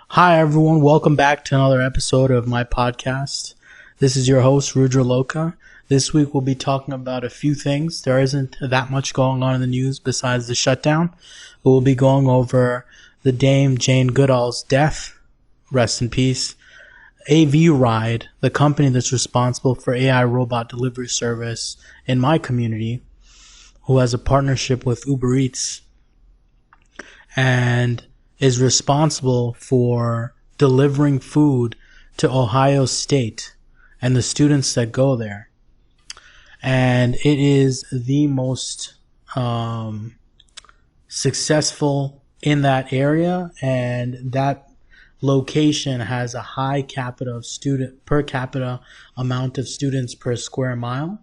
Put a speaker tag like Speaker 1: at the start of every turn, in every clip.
Speaker 1: Hi, everyone. Welcome back to another episode of my podcast. This is your host, Rudra Loka. This week we'll be talking about a few things. There isn't that much going on in the news besides the shutdown, but we'll be going over the Dame Jane Goodall's death. Rest in peace. Avride, the company that's responsible for AI robot delivery service in my community, who has a partnership with Uber Eats and is responsible for delivering food to Ohio State and the students that go there. And it is the most successful in that area, and that location has a high per capita amount of students per square mile.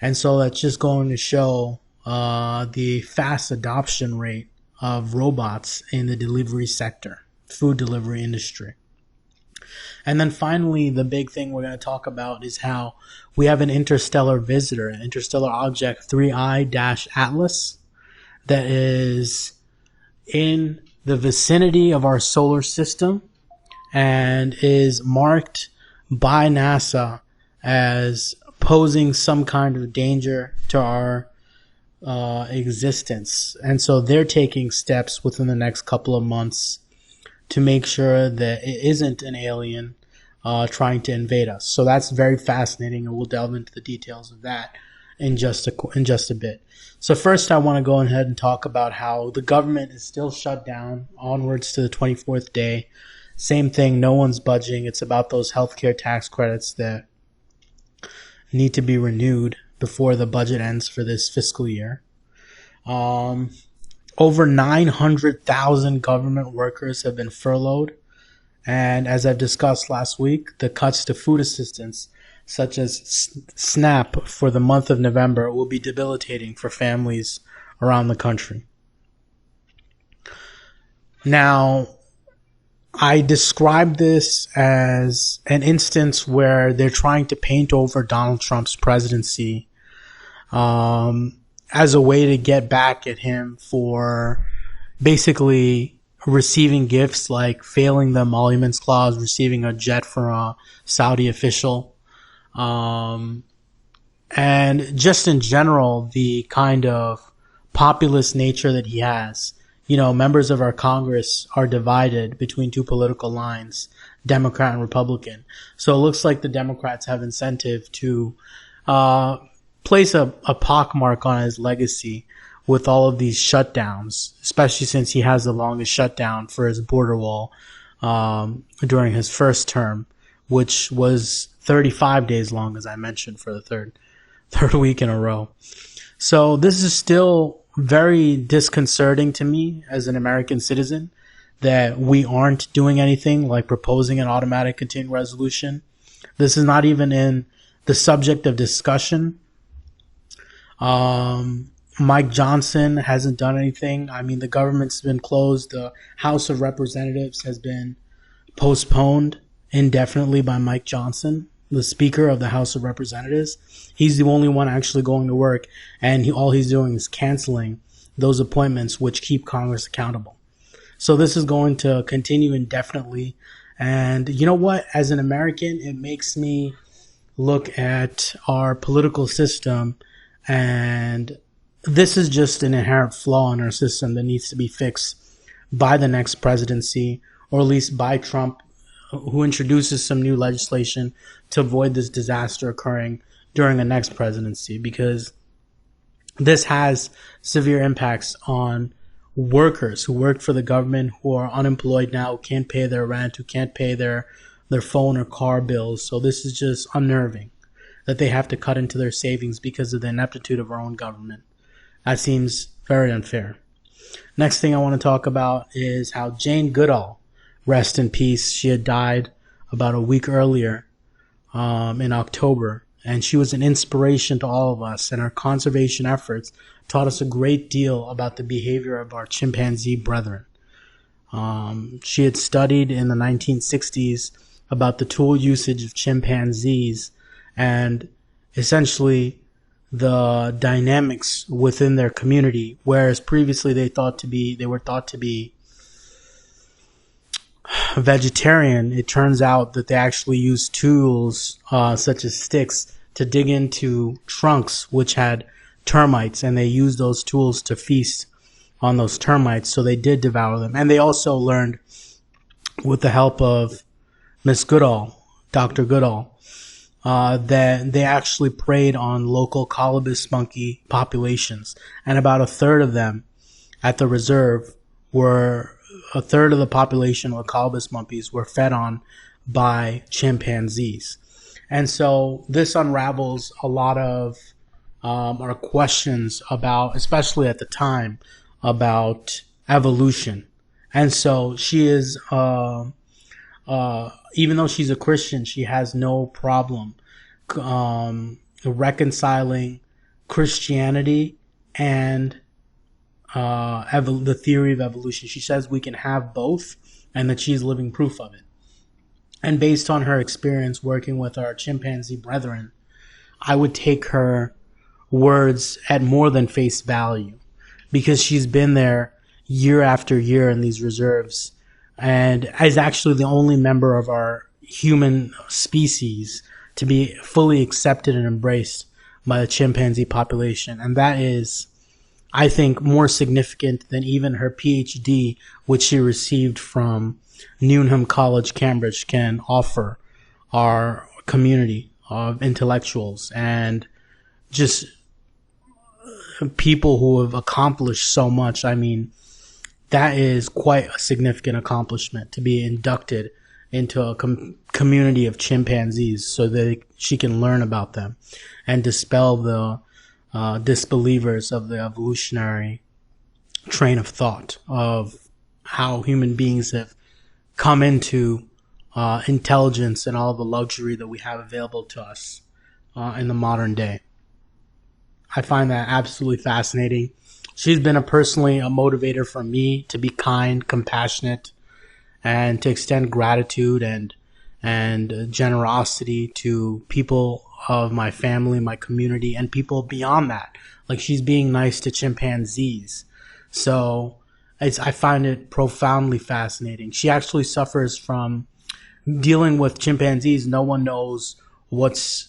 Speaker 1: And so that's just going to show the fast adoption rate of robots in the delivery sector, food delivery industry. And then finally, the big thing we're going to talk about is how we have an interstellar visitor, an interstellar object 3I-Atlas, that is in the vicinity of our solar system and is marked by NASA as posing some kind of danger to our existence. And so they're taking steps within the next couple of months to make sure that it isn't an alien trying to invade us. So that's very fascinating, and we'll delve into the details of that in just a bit. So first, I want to go ahead and talk about how the government is still shut down onwards to the 24th day. Same thing, no one's budging. It's about those healthcare tax credits that need to be renewed before the budget ends for this fiscal year. Over 900,000 government workers have been furloughed. And as I've discussed last week, the cuts to food assistance, such as SNAP for the month of November, will be debilitating for families around the country. Now, I describe this as an instance where they're trying to paint over Donald Trump's presidency as a way to get back at him for basically receiving gifts like failing the emoluments clause, receiving a jet from a Saudi official, and just in general, the kind of populist nature that he has. You know, members of our Congress are divided between two political lines, Democrat and Republican. So it looks like the Democrats have incentive to place a pockmark on his legacy with all of these shutdowns, especially since he has the longest shutdown for his border wall during his first term, which was 35 days long, as I mentioned, for the third week in a row. So this is still very disconcerting to me as an American citizen that we aren't doing anything like proposing an automatic continuing resolution. This is not even in the subject of discussion. Mike Johnson hasn't done anything. I mean, the government's been closed. The House of Representatives has been postponed indefinitely by Mike Johnson, the Speaker of the House of Representatives. He's the only one actually going to work, and all he's doing is canceling those appointments which keep Congress accountable. So this is going to continue indefinitely. And you know what? As an American, it makes me look at our political system, and this is just an inherent flaw in our system that needs to be fixed by the next presidency, or at least by Trump, who introduces some new legislation to avoid this disaster occurring during the next presidency, because this has severe impacts on workers who work for the government, who are unemployed now, who can't pay their rent, who can't pay their phone or car bills. So this is just unnerving that they have to cut into their savings because of the ineptitude of our own government. That seems very unfair. Next thing I want to talk about is how Jane Goodall, rest in peace, she had died about a week earlier in October. And she was an inspiration to all of us, and our conservation efforts taught us a great deal about the behavior of our chimpanzee brethren. She had studied in the 1960s about the tool usage of chimpanzees and essentially the dynamics within their community, whereas previously they were thought to be vegetarian, it turns out that they actually used tools such as sticks to dig into trunks which had termites, and they used those tools to feast on those termites. So they did devour them. And they also learned, with the help of Miss Goodall, Dr. Goodall, that they actually preyed on local colobus monkey populations. And about a third of them at the reserve a third of the population of colobus monkeys were fed on by chimpanzees. And so this unravels a lot of our questions about, especially at the time, about evolution. And so she is, even though she's a Christian, she has no problem reconciling Christianity and the theory of evolution. She says we can have both, and that she's living proof of it. And based on her experience working with our chimpanzee brethren, I would take her words at more than face value, because she's been there year after year in these reserves and is actually the only member of our human species to be fully accepted and embraced by the chimpanzee population. And that is, I think, more significant than even her PhD, which she received from Newnham College, Cambridge, can offer our community of intellectuals and just people who have accomplished so much. I mean, that is quite a significant accomplishment, to be inducted into a community of chimpanzees so that she can learn about them and dispel the disbelievers of the evolutionary train of thought of how human beings have come into intelligence and all the luxury that we have available to us in the modern day. I find that absolutely fascinating. She's been personally a motivator for me to be kind, compassionate, and to extend gratitude and generosity to people of my family, my community, and people beyond that. Like, she's being nice to chimpanzees. So I find it profoundly fascinating. She actually suffers from dealing with chimpanzees. No one knows what's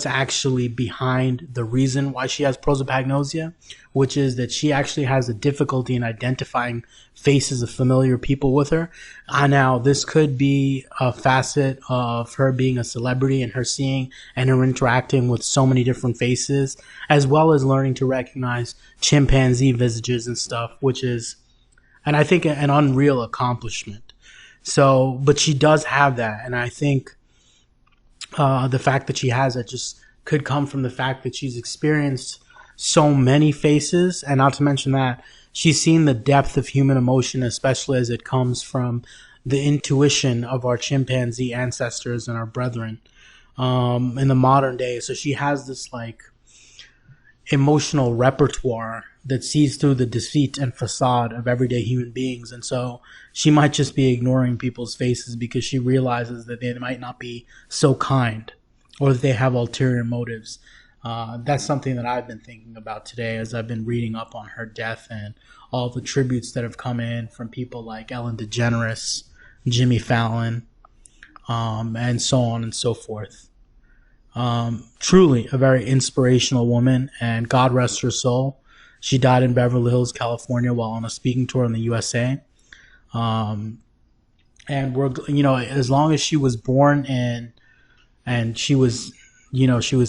Speaker 1: actually behind the reason why she has prosopagnosia, which is that she actually has a difficulty in identifying faces of familiar people with her. Now, this could be a facet of her being a celebrity and her seeing and her interacting with so many different faces, as well as learning to recognize chimpanzee visages and stuff, which is, and I think, an unreal accomplishment. So, but she does have that, and I think the fact that she has it just could come from the fact that she's experienced so many faces, and not to mention that she's seen the depth of human emotion, especially as it comes from the intuition of our chimpanzee ancestors and our brethren in the modern day. So she has this like emotional repertoire that sees through the deceit and facade of everyday human beings. And so she might just be ignoring people's faces because she realizes that they might not be so kind or that they have ulterior motives. That's something that I've been thinking about today as I've been reading up on her death and all the tributes that have come in from people like Ellen DeGeneres, Jimmy Fallon, and so on and so forth. Truly a very inspirational woman, and God rest her soul. She died in Beverly Hills, California, while on a speaking tour in the USA. And as long as she was born in, and she was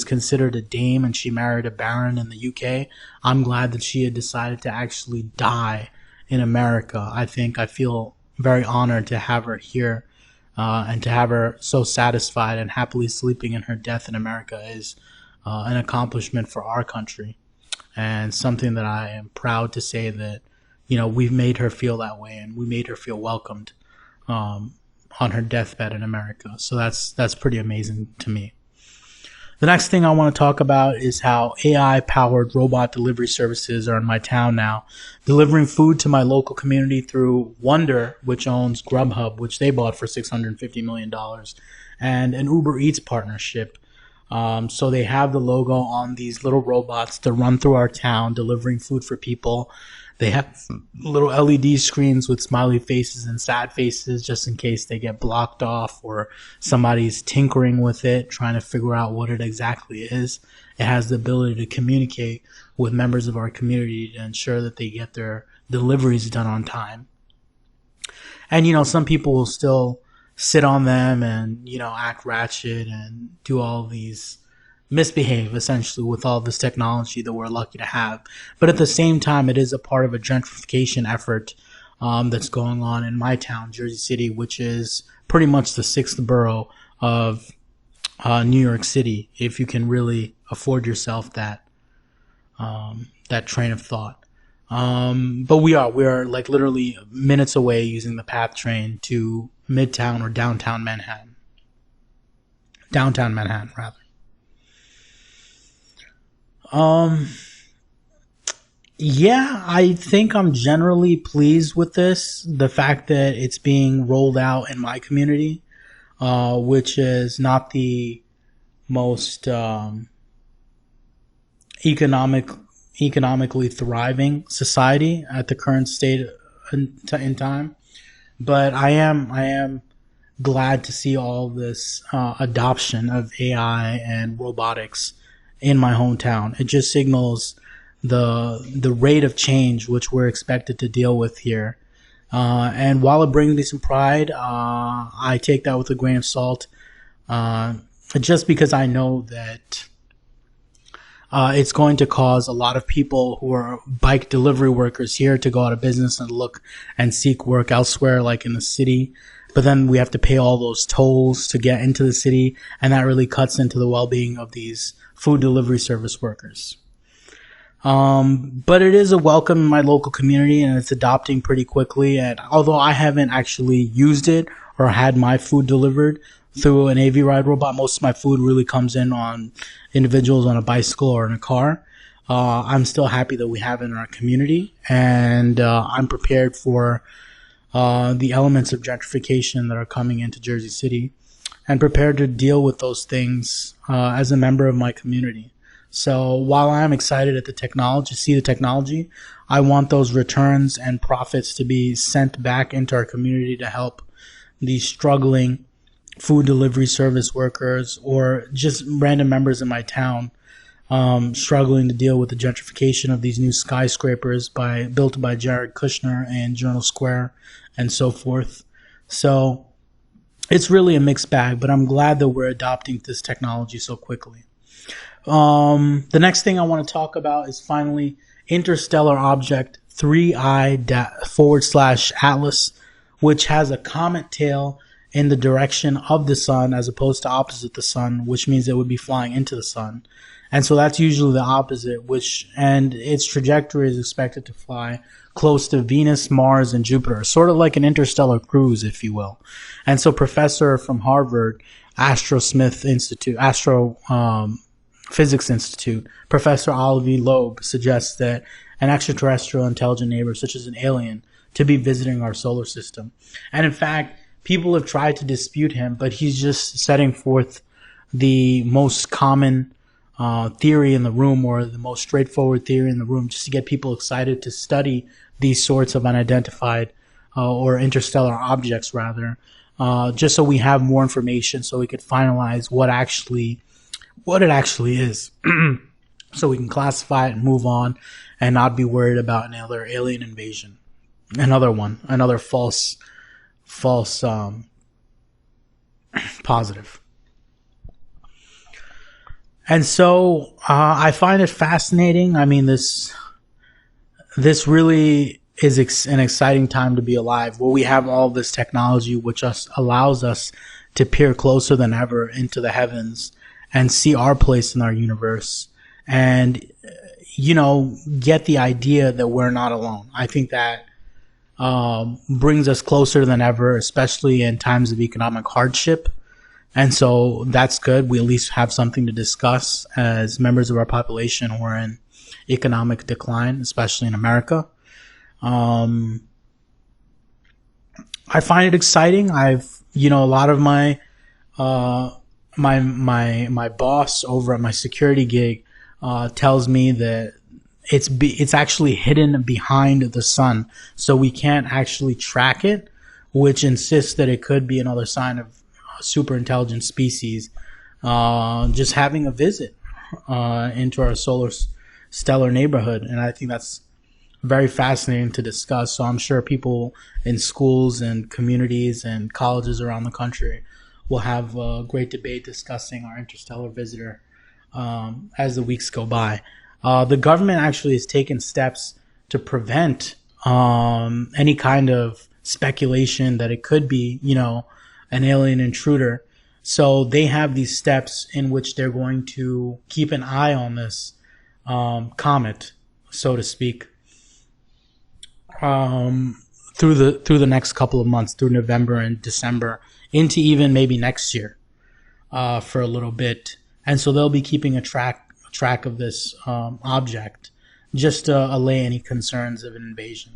Speaker 1: considered a dame and she married a baron in the UK, I'm glad that she had decided to actually die in America. I feel very honored to have her here, and to have her so satisfied and happily sleeping in her death in America is an accomplishment for our country, and something that I am proud to say that, we've made her feel that way, and we made her feel welcomed on her deathbed in America. So that's pretty amazing to me. The next thing I want to talk about is how AI-powered robot delivery services are in my town now, delivering food to my local community through Wonder, which owns Grubhub, which they bought for $650 million, and an Uber Eats partnership. So they have the logo on these little robots that run through our town, delivering food for people. They have little LED screens with smiley faces and sad faces just in case they get blocked off or somebody's tinkering with it, trying to figure out what it exactly is. It has the ability to communicate with members of our community to ensure that they get their deliveries done on time. And, some people will still sit on them and, act ratchet and do all these misbehave essentially with all this technology that we're lucky to have. But at the same time, it is a part of a gentrification effort that's going on in my town, Jersey City, which is pretty much the sixth borough of New York City, if you can really afford yourself that train of thought. But we are like literally minutes away using the PATH train to Midtown or downtown Manhattan. Downtown Manhattan, rather. Yeah, I think I'm generally pleased with this. The fact that it's being rolled out in my community, which is not the most economically thriving society at the current state in time. But I am glad to see all this adoption of AI and robotics in my hometown. It just signals the rate of change which we're expected to deal with here. And while it brings me some pride, I take that with a grain of salt. Just because I know that it's going to cause a lot of people who are bike delivery workers here to go out of business and look and seek work elsewhere, like in the city. But then we have to pay all those tolls to get into the city, and that really cuts into the well-being of these food delivery service workers. But it is a welcome in my local community, and it's adopting pretty quickly. And although I haven't actually used it or had my food delivered through an Avride robot, most of my food really comes in on individuals on a bicycle or in a car. I'm still happy that we have it in our community, and I'm prepared for the elements of gentrification that are coming into Jersey City, and prepared to deal with those things as a member of my community. So while I'm excited at the technology, I want those returns and profits to be sent back into our community to help these struggling food delivery service workers or just random members in my town struggling to deal with the gentrification of these new skyscrapers built by Jared Kushner and Journal Square and so forth. So it's really a mixed bag, but I'm glad that we're adopting this technology so quickly. The next thing I want to talk about is finally Interstellar Object 3I/Atlas, which has a comet tail in the direction of the sun as opposed to opposite the sun, which means it would be flying into the sun. And so that's usually the opposite, and its trajectory is expected to fly close to Venus, Mars, and Jupiter, sort of like an interstellar cruise, if you will. And so professor from Harvard, Physics Institute, Professor Avride Loeb suggests that an extraterrestrial intelligent neighbor, such as an alien, to be visiting our solar system. And in fact, people have tried to dispute him, but he's just setting forth the most common theory in the room, or the most straightforward theory in the room, just to get people excited to study these sorts of unidentified or interstellar objects, rather, just so we have more information, so we could finalize what it actually is, so we can classify it and move on, and not be worried about another alien invasion, another false positive. And so I find it fascinating. I mean, this really is an exciting time to be alive, where we have all this technology which allows us to peer closer than ever into the heavens and see our place in our universe, and get the idea that we're not alone. I think that brings us closer than ever, especially in times of economic hardship. And so that's good. We at least have something to discuss as members of our population who are in economic decline, especially in America. I find it exciting. A lot of my boss over at my security gig tells me that it's actually hidden behind the sun, so we can't actually track it, which insists that it could be another sign of a super intelligent species just having a visit into our stellar neighborhood. And I think that's very fascinating to discuss. So I'm sure people in schools and communities and colleges around the country will have a great debate discussing our interstellar visitor as the weeks go by. The government actually has taken steps to prevent any kind of speculation that it could be, an alien intruder. So they have these steps in which they're going to keep an eye on this comet, so to speak, through the next couple of months, through November and December, into even maybe next year for a little bit. And so they'll be keeping a track of this object, just to allay any concerns of an invasion.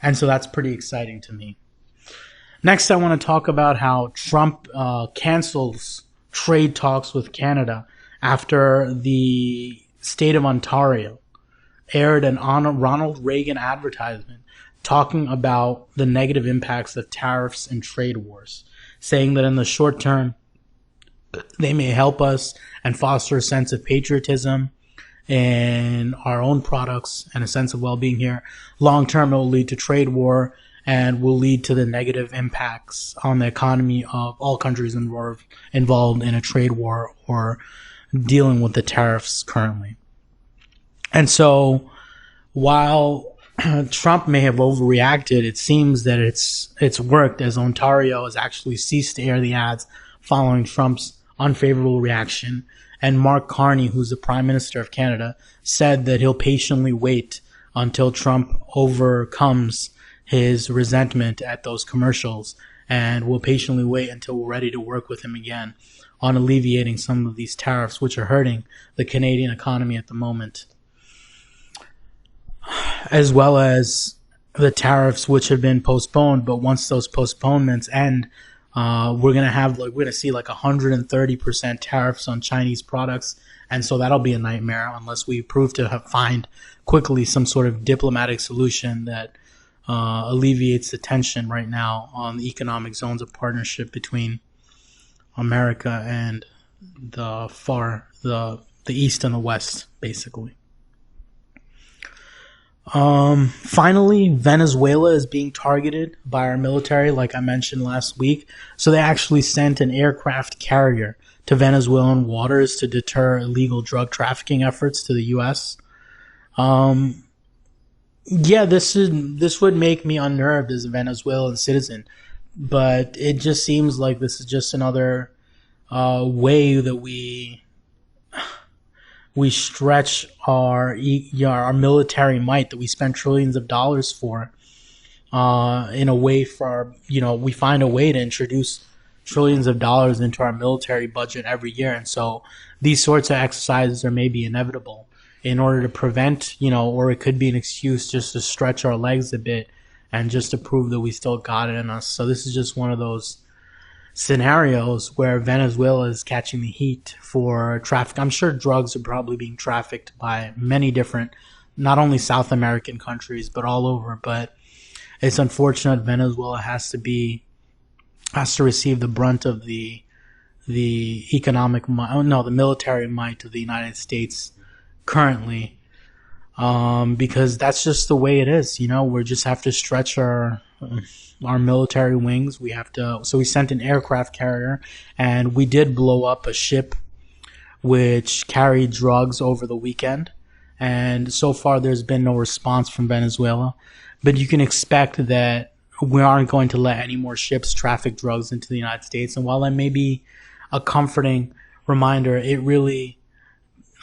Speaker 1: And so that's pretty exciting to me. Next, I want to talk about how Trump cancels trade talks with Canada after the state of Ontario aired an Ronald Reagan advertisement talking about the negative impacts of tariffs and trade wars, saying that in the short term, they may help us and foster a sense of patriotism in our own products and a sense of well-being here. Long term, it will lead to trade war and will lead to the negative impacts on the economy of all countries involved in a trade war or dealing with the tariffs currently. And so while Trump may have overreacted, it seems that it's worked, as Ontario has actually ceased to air the ads following Trump's unfavorable reaction. And Mark Carney, who's the Prime Minister of Canada, said that he'll patiently wait until Trump overcomes his resentment at those commercials, and will patiently wait until we're ready to work with him again on alleviating some of these tariffs, which are hurting the Canadian economy at the moment, as well as the tariffs which have been postponed. But once those postponements end, we're gonna see like 130% tariffs on Chinese products, and so that'll be a nightmare unless we prove to find quickly some sort of diplomatic solution that alleviates the tension right now on the economic zones of partnership between America and the East and the West, basically. Finally, Venezuela is being targeted by our military, like I mentioned last week. So they actually sent an aircraft carrier to Venezuelan waters to deter illegal drug trafficking efforts to the U.S. Yeah, this would make me unnerved as a Venezuelan citizen, but it just seems like this is just another way that we stretch our military might that we spend trillions of dollars for, in a way for we find a way to introduce trillions of dollars into our military budget every year. And so these sorts of exercises are maybe inevitable in order to prevent, or it could be an excuse just to stretch our legs a bit and just to prove that we still got it in us. So this is just one of those scenarios where Venezuela is catching the heat for traffic. I'm sure drugs are probably being trafficked by many different, not only South American countries, but all over. But it's unfortunate Venezuela has to receive the brunt of the military might of the United States currently, because that's just the way it is. We just have to stretch our military wings. So we sent an aircraft carrier, and we did blow up a ship which carried drugs over the weekend. And so far, there's been no response from Venezuela. But you can expect that we aren't going to let any more ships traffic drugs into the United States. And while that may be a comforting reminder, it really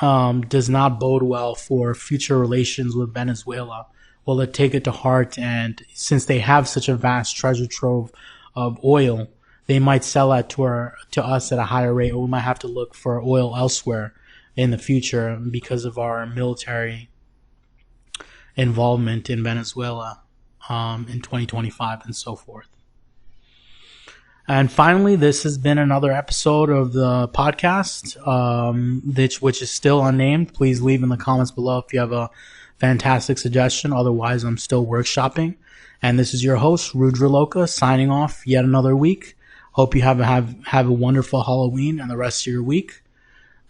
Speaker 1: does not bode well for future relations with Venezuela. Well, they take it to heart, and since they have such a vast treasure trove of oil, they might sell that to us at a higher rate, or we might have to look for oil elsewhere in the future because of our military involvement in Venezuela in 2025 and so forth. And finally, this has been another episode of the podcast, which is still unnamed. Please leave in the comments below if you have a fantastic suggestion. Otherwise, I'm still workshopping. And this is your host, Rudra Loka, signing off yet another week. Hope you have a wonderful Halloween and the rest of your week.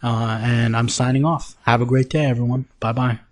Speaker 1: And I'm signing off. Have a great day, everyone. Bye-bye.